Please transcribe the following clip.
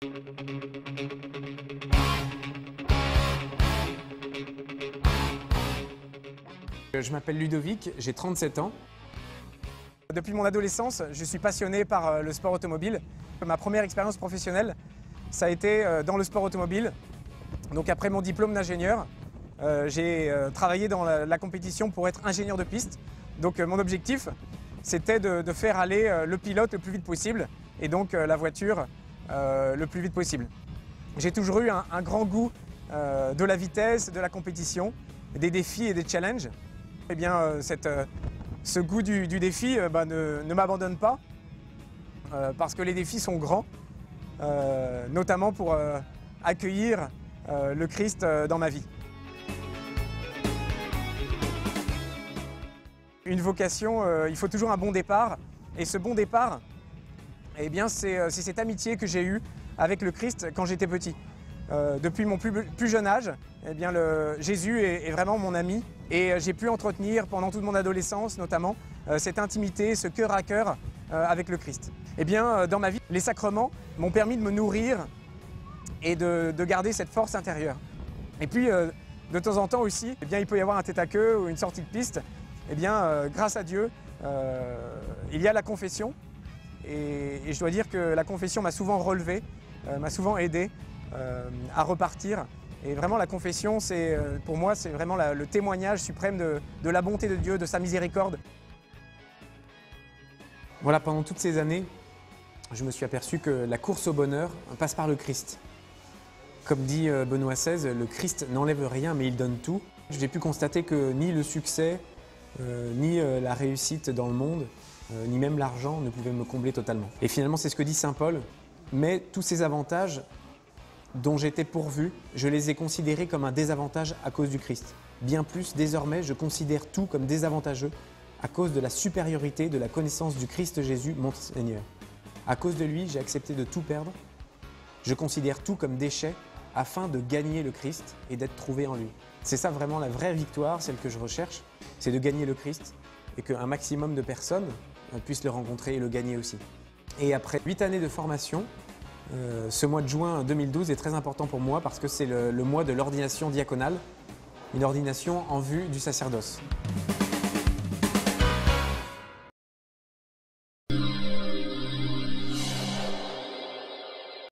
Je m'appelle Ludovic, j'ai 37 ans. Depuis mon adolescence, je suis passionné par le sport automobile. Ma première expérience professionnelle, ça a été dans le sport automobile. Donc après mon diplôme d'ingénieur, j'ai travaillé dans la compétition pour être ingénieur de piste. Donc mon objectif, c'était de faire aller le pilote le plus vite possible et donc la voiture le plus vite possible. J'ai toujours eu un grand goût de la vitesse, de la compétition, des défis et des challenges. Eh bien, ce goût du défi ne m'abandonne pas parce que les défis sont grands, notamment pour accueillir le Christ dans ma vie. Une vocation, il faut toujours un bon départ. Et ce bon départ, eh bien, c'est cette amitié que j'ai eue avec le Christ quand j'étais petit. Depuis mon plus jeune âge, eh bien, Jésus est vraiment mon ami. Et j'ai pu entretenir pendant toute mon adolescence, notamment, cette intimité, ce cœur à cœur avec le Christ. Eh bien, dans ma vie, les sacrements m'ont permis de me nourrir et de garder cette force intérieure. Et puis, de temps en temps aussi, eh bien, il peut y avoir un tête-à-queue ou une sortie de piste. Eh bien, grâce à Dieu, il y a la confession. Et je dois dire que la confession m'a souvent relevé, m'a souvent aidé à repartir. Et vraiment, la confession, pour moi, c'est vraiment le témoignage suprême de la bonté de Dieu, de sa miséricorde. Voilà, pendant toutes ces années, je me suis aperçu que la course au bonheur passe par le Christ. Comme dit Benoît XVI, le Christ n'enlève rien, mais il donne tout. J'ai pu constater que ni le succès, ni la réussite dans le monde, ni même l'argent ne pouvaient me combler totalement. Et finalement, c'est ce que dit saint Paul. Mais tous ces avantages dont j'étais pourvu, je les ai considérés comme un désavantage à cause du Christ. Bien plus, désormais, je considère tout comme désavantageux à cause de la supériorité de la connaissance du Christ Jésus, mon Seigneur. À cause de lui, j'ai accepté de tout perdre. Je considère tout comme déchet afin de gagner le Christ et d'être trouvé en lui. C'est ça vraiment la vraie victoire, celle que je recherche, c'est de gagner le Christ et qu'un maximum de personnes puissent le rencontrer et le gagner aussi. Et après 8 années de formation, ce mois de juin 2012 est très important pour moi parce que c'est le mois de l'ordination diaconale, une ordination en vue du sacerdoce.